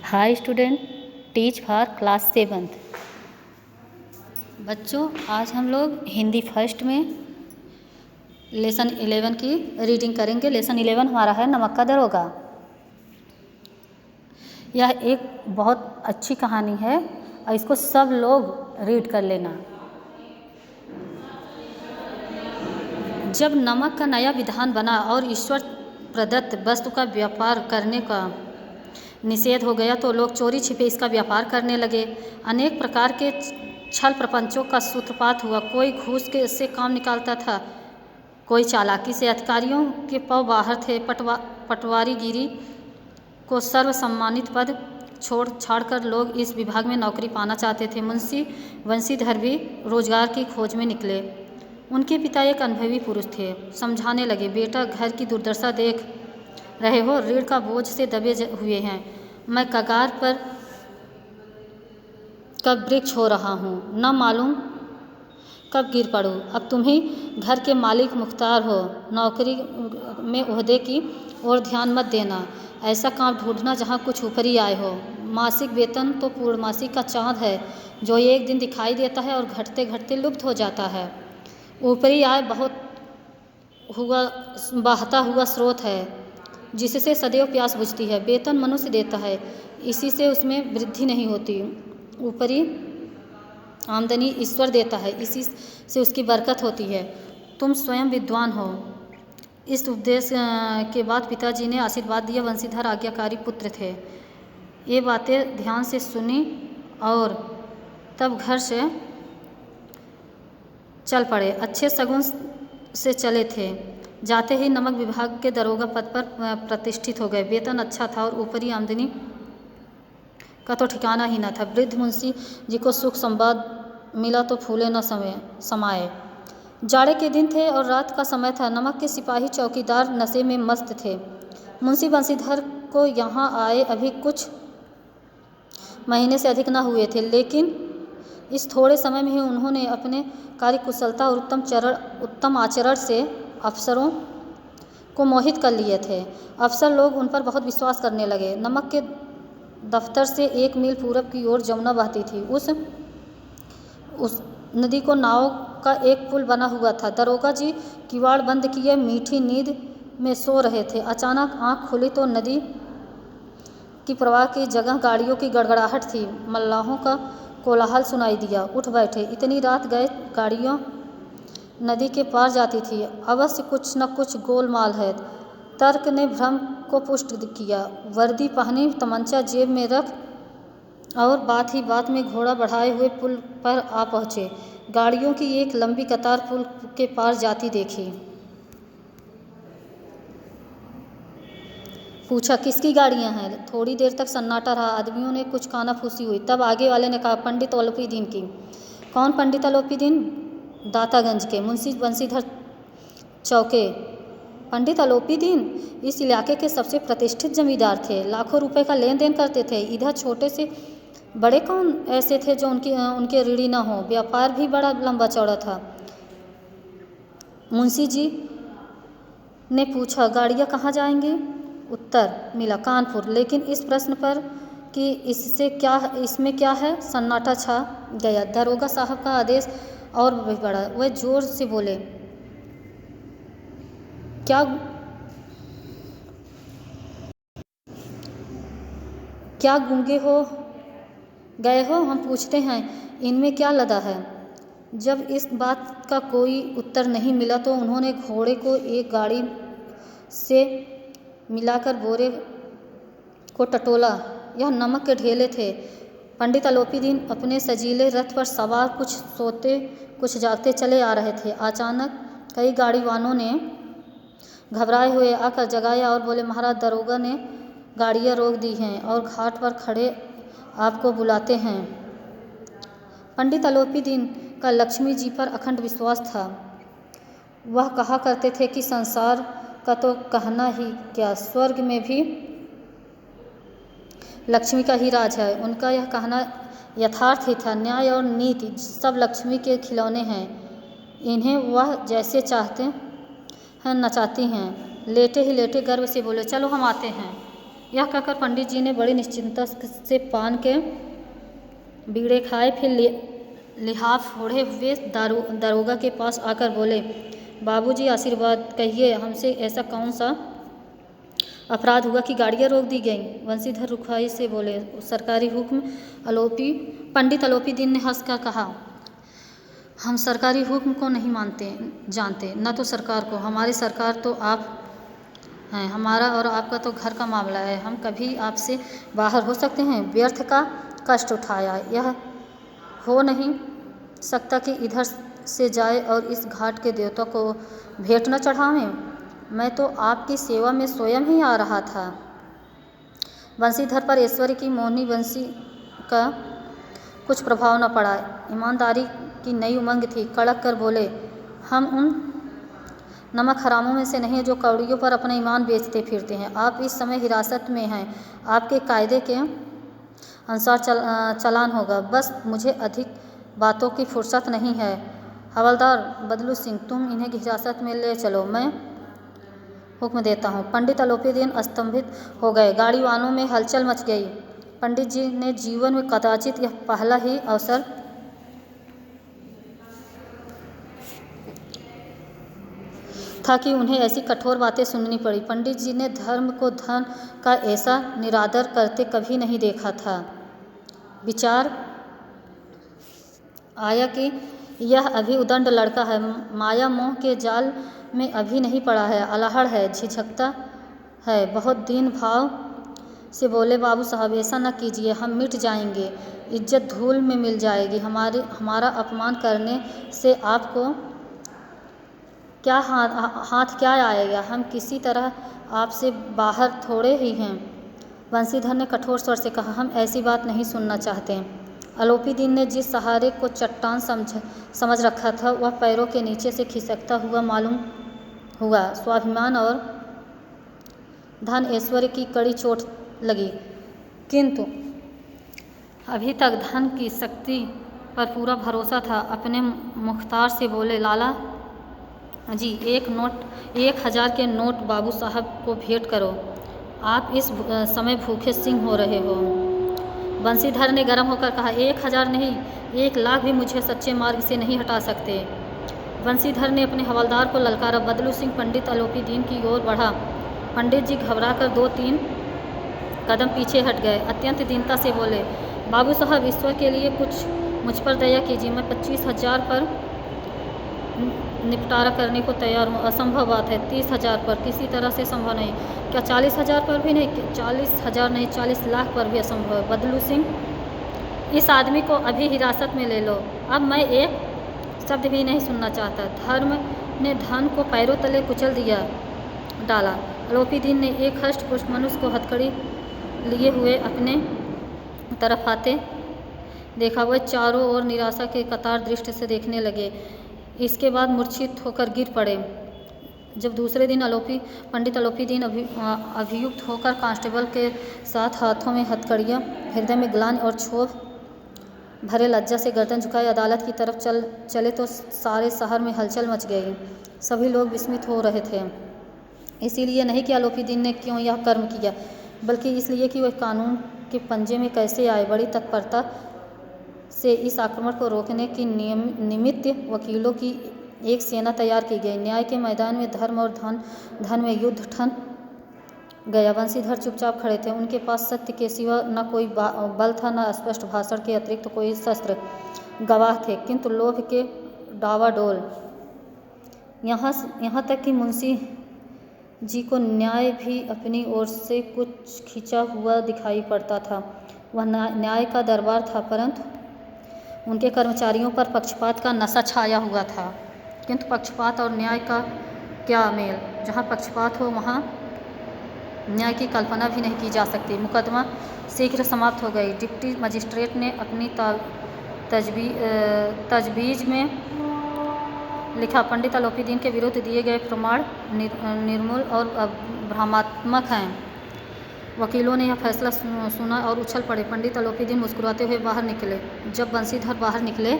Hi student, teach for class 7th। बच्चों, आज हम लोग हिंदी फर्स्ट में लेसन 11 की रीडिंग करेंगे। लेसन 11 हमारा है नमक का दरोगा। यह एक बहुत अच्छी कहानी है और इसको सब लोग रीड कर लेना। जब नमक का नया विधान बना और ईश्वर प्रदत्त वस्तु का व्यापार करने का निषेध हो गया तो लोग चोरी छिपे इसका व्यापार करने लगे। अनेक प्रकार के छल प्रपंचों का सूत्रपात हुआ। कोई घूस के से काम निकालता था, कोई चालाकी से। अधिकारियों के पांव बाहर थे। पटवारीगिरी को सर्वसम्मानित पद छोड़कर लोग इस विभाग में नौकरी पाना चाहते थे। मुंशी बंशीधर भी रोजगार की खोज में निकले। उनके पिता एक अनुभवी पुरुष थे। समझाने लगे, बेटा, घर की दुर्दशा देख रहे हो, ऋण का बोझ से दबे हुए हैं। मैं कगार पर कब वृक्ष हो रहा हूँ, न मालूम कब गिर पड़ूँ। अब तुम ही घर के मालिक मुख्तार हो। नौकरी में ओहदे की ओर ध्यान मत देना। ऐसा काम ढूंढना जहाँ कुछ ऊपरी आय हो। मासिक वेतन तो पूर्णमासी का चाँद है जो एक दिन दिखाई देता है और घटते घटते लुप्त हो जाता है। ऊपरी आय बहता हुआ स्रोत है जिससे सदैव प्यास बुझती है। वेतन मनुष्य देता है, इसी से उसमें वृद्धि नहीं होती। ऊपरी आमदनी ईश्वर देता है, इसी से उसकी बरकत होती है। तुम स्वयं विद्वान हो। इस उपदेश के बाद पिताजी ने आशीर्वाद दिया। वंशीधर आज्ञाकारी पुत्र थे। ये बातें ध्यान से सुनी और तब घर से चल पड़े। अच्छे शगुन से चले थे। जाते ही नमक विभाग के दरोगा पद पर प्रतिष्ठित हो गए। वेतन अच्छा था और ऊपरी आमदनी का तो ठिकाना ही न था। वृद्ध मुंशी जी को सुख संवाद मिला तो फूले न समाये। जाड़े के दिन थे और रात का समय था। नमक के सिपाही चौकीदार नशे में मस्त थे। मुंशी बंशीधर को यहाँ आए अभी कुछ महीने से अधिक न हुए थे, लेकिन इस थोड़े समय में ही उन्होंने अपने कार्यकुशलता और उत्तम आचरण से अफसरों को मोहित कर लिए थे। अफसर लोग उन पर बहुत विश्वास करने लगे। नमक के दफ्तर से 1 मील पूरब की ओर जमुना बहती थी। उस नदी को नाव का एक पुल बना हुआ था। दरोगा जी किवाड़ बंद किए मीठी नींद में सो रहे थे। अचानक आंख खुली तो नदी की प्रवाह की जगह गाड़ियों की गड़गड़ाहट थी। मल्लाहों का कोलाहल सुनाई दिया। उठ बैठे। इतनी रात गए गाड़ियों नदी के पार जाती थी। अवश्य कुछ न कुछ गोलमाल है। तर्क ने भ्रम को पुष्ट किया। वर्दी पहनी, तमंचा जेब में रख और बात ही बात में घोड़ा बढ़ाए हुए पुल पर आ पहुँचे। गाड़ियों की एक लंबी कतार पुल के पार जाती देखी। पूछा, किसकी गाड़ियाँ हैं? थोड़ी देर तक सन्नाटा रहा। आदमियों ने कुछ कानाफूसी हुई। तब आगे वाले ने कहा, पंडित अलोपीदीन की। कौन पंडित अलोपीदीन? दातागंज के मुंशी बंशीधर चौके। पंडित अलोपीदीन इस इलाके के सबसे प्रतिष्ठित जमींदार थे। लाखों रुपए का लेन देन करते थे। इधर छोटे से बड़े कौन ऐसे थे जो उनके ऋणी न हो। व्यापार भी बड़ा लंबा चौड़ा था। मुंशी जी ने पूछा, गाड़ियाँ कहाँ जाएंगी? उत्तर मिला, कानपुर। लेकिन इस प्रश्न पर कि इसमें क्या है, सन्नाटा छा गया। दरोगा साहब का आदेश और भी बढ़ा। वह जोर से बोले, क्या गूंगे हो गए हो? हम पूछते हैं, इनमें क्या लदा है? जब इस बात का कोई उत्तर नहीं मिला तो उन्होंने घोड़े को एक गाड़ी से मिलाकर बोरे को टटोला। यह नमक के ढेले थे। पंडित अलोपीदीन अपने सजीले रथ पर सवार कुछ सोते कुछ जागते चले आ रहे थे। अचानक कई गाड़ीवानों ने घबराए हुए आकर जगाया और बोले, महाराज, दरोगा ने गाड़ियाँ रोक दी हैं और घाट पर खड़े आपको बुलाते हैं। पंडित अलोपीदीन का लक्ष्मी जी पर अखंड विश्वास था। वह कहा करते थे कि संसार का तो कहना ही क्या, स्वर्ग में भी लक्ष्मी का ही राज है। उनका यह कहना यथार्थ ही था। न्याय और नीति सब लक्ष्मी के खिलौने हैं। इन्हें वह जैसे चाहते हैं नचाती हैं। लेटे ही लेटे गर्व से बोले, चलो हम आते हैं। यह कहकर पंडित जी ने बड़ी निश्चिंतता से पान के बीड़े खाए, फिर लिहाफ ओढ़े हुए दारोगा के पास आकर बोले, बाबूजी आशीर्वाद कहिए, हमसे ऐसा कौन सा अपराध हुआ कि गाड़ियाँ रोक दी गईं? बंसीधर रुखाई से बोले, सरकारी हुक्म। पंडित आलोपी दीन ने हंसकर कहा, हम सरकारी हुक्म को नहीं जानते, न तो सरकार को। हमारी सरकार तो आप हैं, हमारा और आपका तो घर का मामला है। हम कभी आपसे बाहर हो सकते हैं? व्यर्थ का कष्ट उठाया, यह हो नहीं सकता कि इधर से जाए और इस घाट के देवता को भेंट न चढ़ावें। मैं तो आपकी सेवा में स्वयं ही आ रहा था। बंसीधर पर ऐश्वर्य की मोहनी बंसी का कुछ प्रभाव न पड़ा। ईमानदारी की नई उमंग थी। कड़क कर बोले, हम उन नमक हरामों में से नहीं जो कौड़ियों पर अपना ईमान बेचते फिरते हैं। आप इस समय हिरासत में हैं, आपके कायदे के अनुसार चालान होगा। बस मुझे अधिक बातों की फुर्सत नहीं है। हवलदार बदलू सिंह, तुम इन्हें हिरासत में ले चलो, मैं हुक्म देता हूँ। पंडित आलोपी दीन स्तंभित हो गए। गाड़ी वानों में हलचल मच गई। पंडित जी ने जीवन में कदाचित यह पहला ही अवसर था कि उन्हें ऐसी कठोर बातें सुननी पड़ी। पंडित जी ने धर्म को धन का ऐसा निरादर करते कभी नहीं देखा था। विचार आया कि यह अभी उदंड लड़का है, माया मोह के जाल में अभी नहीं पड़ा है, अल्हड़ है, झिझकता है। बहुत दीन भाव से बोले, बाबू साहब ऐसा न कीजिए, हम मिट जाएंगे, इज्जत धूल में मिल जाएगी। हमारा अपमान करने से आपको क्या हाथ क्या आएगा? हम किसी तरह आपसे बाहर थोड़े ही हैं। बंसीधर ने कठोर स्वर से कहा, हम ऐसी बात नहीं सुनना चाहते। आलोपी दीन ने जिस सहारे को चट्टान समझ रखा था, वह पैरों के नीचे से खिसकता हुआ मालूम हुआ। स्वाभिमान और धन ऐश्वर्य की कड़ी चोट लगी, किंतु अभी तक धन की शक्ति पर पूरा भरोसा था। अपने मुख्तार से बोले, लाला जी, 1,000 के नोट बाबू साहब को भेंट करो। आप इस समय भूखे सिंह हो रहे हो। बंसीधर ने गर्म होकर कहा, 1,000 नहीं, 1,00,000 भी मुझे सच्चे मार्ग से नहीं हटा सकते। बंसीधर ने अपने हवलदार को ललकारा। बदलू सिंह पंडित आलोपी दीन की ओर बढ़ा। पंडित जी घबराकर 2-3 कदम पीछे हट गए। अत्यंत दीनता से बोले, बाबू साहब, ईश्वर के लिए कुछ मुझ पर दया कीजिए। मैं 25,000 पर निपटारा करने को तैयार हूँ। असंभव बात है। 30,000 पर किसी तरह से संभव नहीं। क्या 40,000 पर भी नहीं? 40,000 नहीं, 40 लाख पर भी असंभव है। बदलू सिंह, इस आदमी को अभी हिरासत में ले लो। अब मैं एक शब्द भी नहीं सुनना चाहता। धर्म ने धन को पैरों तले कुचल डाला। आलोपी दीन ने एक हष्ट पुष्ट मनुष्य को हथकड़ी लिए हुए अपने तरफ आते देखा। वह चारों ओर निराशा के कतार दृष्टि से देखने लगे। इसके बाद मूर्छित होकर गिर पड़े। जब दूसरे दिन पंडित आलोपी दीन अभियुक्त होकर कांस्टेबल के साथ हाथों में हथकड़ियाँ, हृदय में ग्लानि और क्षोभ भरे लज्जा से गर्दन झुकाए अदालत की तरफ चले तो सारे शहर में हलचल मच गई। सभी लोग विस्मित हो रहे थे। इसीलिए नहीं कि आलोपी दीन ने क्यों यह कर्म किया, बल्कि इसलिए कि वह कानून के पंजे में कैसे आए। बड़ी तत्परता से इस आक्रमण को रोकने की निमित्त वकीलों की एक सेना तैयार की गई। न्याय के मैदान में धर्म और धन में युद्ध ठन गया। बंसीधर चुपचाप खड़े थे। उनके पास सत्य के सिवा न कोई बल था, न स्पष्ट भाषण के अतिरिक्त कोई शस्त्र। गवाह थे, किंतु लोभ के डावाडोल। यहाँ तक कि मुंशी जी को न्याय भी अपनी ओर से कुछ खिंचा हुआ दिखाई पड़ता था। वह न्याय का दरबार था, परंतु उनके कर्मचारियों पर पक्षपात का नशा छाया हुआ था। किंतु पक्षपात और न्याय का क्या मेल? जहाँ पक्षपात हो वहाँ न्याय की कल्पना भी नहीं की जा सकती। मुकदमा शीघ्र समाप्त हो गई। डिप्टी मजिस्ट्रेट ने अपनी तजवीज़ में लिखा, पंडित आलोपी दीन के विरुद्ध दिए गए प्रमाण निर्मूल और भ्रमात्मक हैं। वकीलों ने यह फैसला सुना और उछल पड़े। पंडित आलोपी दीन मुस्कुराते हुए बाहर निकले। जब बंसीधर बाहर निकले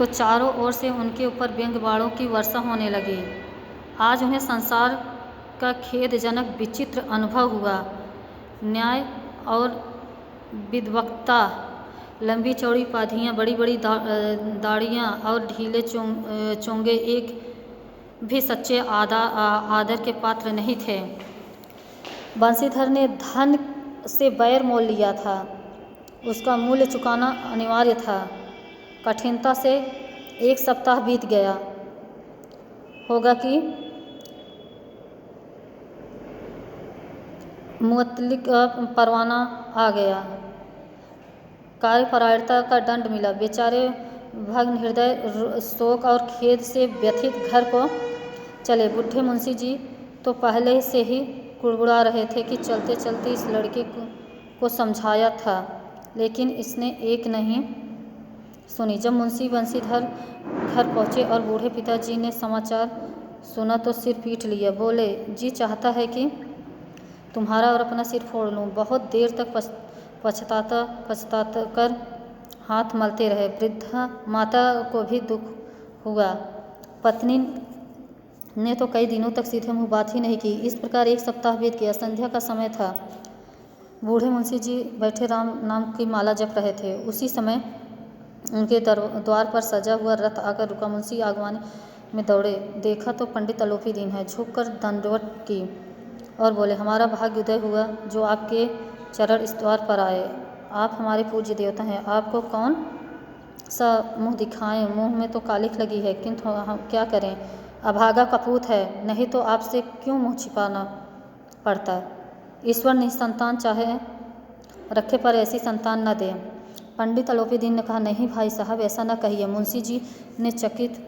तो चारों ओर से उनके ऊपर व्यंग्य बाणों की वर्षा होने लगी। आज उन्हें संसार का खेदजनक विचित्र अनुभव हुआ। न्याय और विद्वत्ता, लंबी चौड़ी पाधियाँ, बड़ी बड़ी दाढ़ियाँ और ढीले चोंगे एक भी सच्चे आदर के पात्र नहीं थे। बंशीधर ने धन से बैर मोल लिया था, उसका मूल्य चुकाना अनिवार्य था। कठिनता से 1 सप्ताह बीत गया होगा कि मुअत्तलिक परवाना आ गया। कार्यपरायणता का दंड मिला। बेचारे भग्न हृदय, शोक और खेद से व्यथित घर को चले। बूढ़े मुंशी जी तो पहले से ही कुड़कुड़ा रहे थे कि चलते चलते इस लड़के को समझाया था, लेकिन इसने एक नहीं सुनी। जब मुंशी बंशीधर घर पहुँचे और बूढ़े पिताजी ने समाचार सुना तो सिर पीट लिया। बोले, जी चाहता है कि तुम्हारा और अपना सिर फोड़ लूँ। बहुत देर तक पछताता कर हाथ मलते रहे। वृद्धा माता को भी दुख हुआ। पत्नी ने तो कई दिनों तक सीधे मुँह बात ही नहीं की। इस प्रकार 1 सप्ताह बीत गया। संध्या का समय था। बूढ़े मुंशी जी बैठे राम नाम की माला जप रहे थे। उसी समय उनके द्वार पर सजा हुआ रथ आकर रुका। मुंशी आगवानी में दौड़े, देखा तो पंडित अलोपी दीन है। झुककर दंडवत की और बोले, हमारा भाग्य उदय हुआ जो आपके चरण इस द्वार पर आए। आप हमारे पूज्य देवता हैं, आपको कौन सा मुँह दिखाएं। मुँह में तो कालिख लगी है, किंतु हम क्या करें, अभागा कपूत है, नहीं तो आपसे क्यों मुँह छिपाना पड़ता। ईश्वर निसंतान चाहे रखे पर ऐसी संतान न दे। पंडित अलोपी दीन ने कहा, नहीं भाई साहब, ऐसा न कहिए। मुंशी जी ने चकित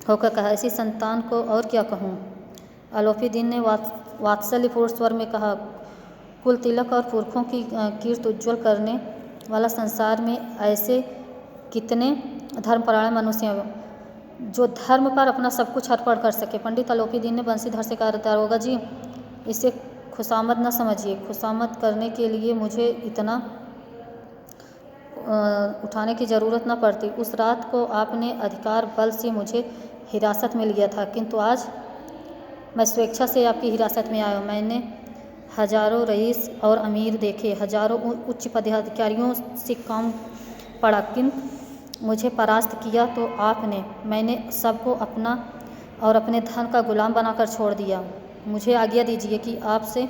होकर कहा, ऐसी संतान को और क्या कहूँ। अलोपी दीन ने वात्सल्यपूर्ण स्वर में कहा, कुल तिलक और पुरखों की कीर्ति उज्ज्वल करने वाला संसार में ऐसे कितने धर्मपरायण मनुष्य हैं जो धर्म पर अपना सब कुछ अर्पण कर सके। पंडित अलोपी दीन ने बंशीधर से कहा, दारोगा जी, इसे खुशामद न समझिए। खुशामद करने के लिए मुझे इतना उठाने की ज़रूरत न पड़ती। उस रात को आपने अधिकार बल से मुझे हिरासत में लिया था, किंतु आज मैं स्वेच्छा से आपकी हिरासत में आया हूँ। मैंने हजारों रईस और अमीर देखे, हजारों उच्च पदाधिकारियों से काम पड़ा, किंतु मुझे परास्त किया तो आपने। मैंने सबको अपना और अपने धन का गुलाम बनाकर छोड़ दिया। मुझे आज्ञा दीजिए कि आपसे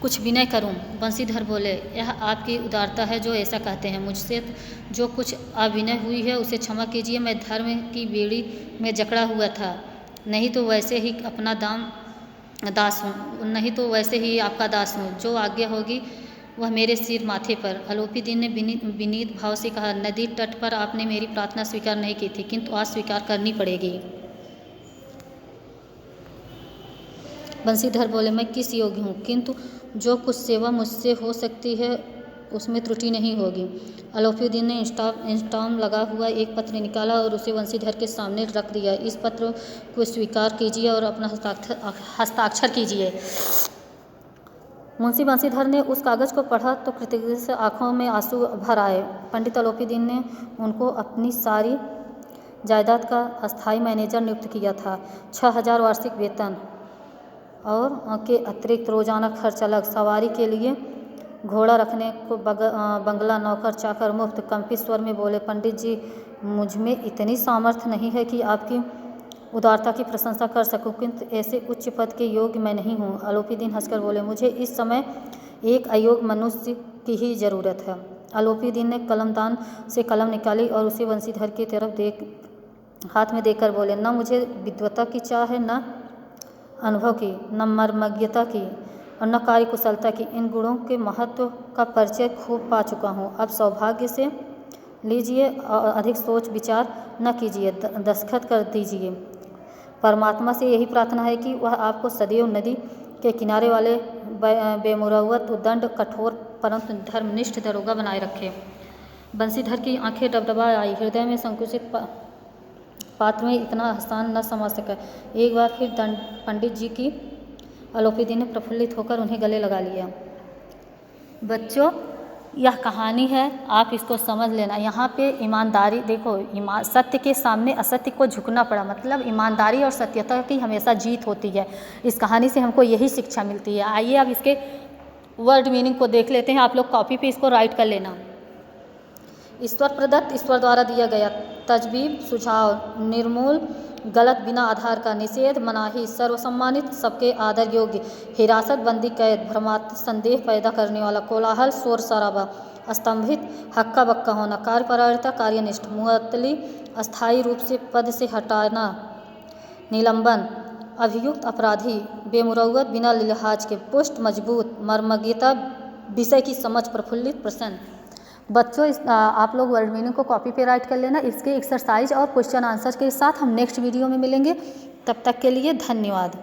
कुछ विनय करूं। बंशीधर बोले, यह आपकी उदारता है जो ऐसा कहते हैं। मुझसे जो कुछ अविनय हुई है उसे क्षमा कीजिए। मैं धर्म की बेड़ी में जकड़ा हुआ था, नहीं तो वैसे ही अपना दास हूँ, नहीं तो वैसे ही आपका दास हूँ। जो आज्ञा होगी वह मेरे सिर माथे पर। अलोपी दीन ने विनीत भाव से कहा, नदी तट पर आपने मेरी प्रार्थना स्वीकार नहीं की थी, किंतु आज स्वीकार करनी पड़ेगी। बंशीधर बोले, मैं किस योग्य हूँ, किंतु जो कुछ सेवा मुझसे हो सकती है उसमें त्रुटि नहीं होगी। अलोपी दीन ने इंस्टाम लगा हुआ एक पत्र निकाला और उसे बंशीधर के सामने रख दिया। इस पत्र को स्वीकार कीजिए और अपना हस्ताक्षर कीजिए। मुंशी बंशीधर ने उस कागज को पढ़ा तो कृतज्ञता से आंखों में आंसू भर आए। पंडित अलोपी दीन ने उनको अपनी सारी जायदाद का अस्थायी मैनेजर नियुक्त किया था। 6000 वार्षिक वेतन और के अतिरिक्त रोजाना खर्च अलग। सवारी के लिए घोड़ा रखने को बंगला, नौकर चाकर मुफ्त। कंपित स्वर में बोले, पंडित जी, मुझ में इतनी सामर्थ्य नहीं है कि आपकी उदारता की प्रशंसा कर सकूं, किंतु ऐसे उच्च पद के योग्य मैं नहीं हूँ। अलोपी दीन हंसकर बोले, मुझे इस समय एक अयोग्य मनुष्य की ही ज़रूरत है। अलोपी दीन ने कलमदान से कलम निकाली और उसे बंशीधर की तरफ हाथ में देकर बोले, न मुझे विद्वता की चाह है, न अनुभव की, न मर्मज्ञता की और न कार्य कुशलता की। इन गुणों के महत्व का परिचय खूब पा चुका हूँ। अब सौभाग्य से लीजिए और अधिक सोच विचार न कीजिए, दस्तखत कर दीजिए। परमात्मा से यही प्रार्थना है कि वह आपको सदैव नदी के किनारे वाले बेमुरवत, उद्दंड, कठोर परंतु धर्मनिष्ठ दरोगा बनाए रखे। बंशीधर की आंखें डबडबा आई। हृदय में संकुचित पात्र में इतना आसान न समझ सका। एक बार फिर पंडित जी की अलोपी दीन ने प्रफुल्लित होकर उन्हें गले लगा लिया। बच्चों, यह कहानी है, आप इसको समझ लेना। यहाँ पे ईमानदारी देखो, सत्य के सामने असत्य को झुकना पड़ा, मतलब ईमानदारी और सत्यता की हमेशा जीत होती है। इस कहानी से हमको यही शिक्षा मिलती है। आइए अब इसके वर्ड मीनिंग को देख लेते हैं। आप लोग कॉपी पे इसको राइट कर लेना। ईश्वर प्रदत्त, ईश्वर द्वारा दिया गया। तजवीब, सुझाव, निर्मूल, गलत, बिना आधार का। निषेध, मनाही, सर्वसम्मानित, सबके आदर योग्य। हिरासत, बंदी, कैद, भ्रमात्मक, संदेह पैदा करने वाला। कोलाहल, शोर शराबा। स्तंभित, हक्का बक्का होना। कार्यपरायणता, कार्यनिष्ठ। मुअत्तली, अस्थायी रूप से पद से हटाना। निलंबन, अभियुक्त, अपराधी। बेमुरौवत, बिना लिहाज के। पुष्ट, मजबूत। मर्मज्ञता, विषय की समझ, प्रफुल्लित, प्रसन्न। बच्चों आप लोग वर्ड मीनिंग को कॉपी पे राइट कर लेना। इसके एक्सरसाइज और क्वेश्चन आंसर के साथ हम नेक्स्ट वीडियो में मिलेंगे। तब तक के लिए धन्यवाद।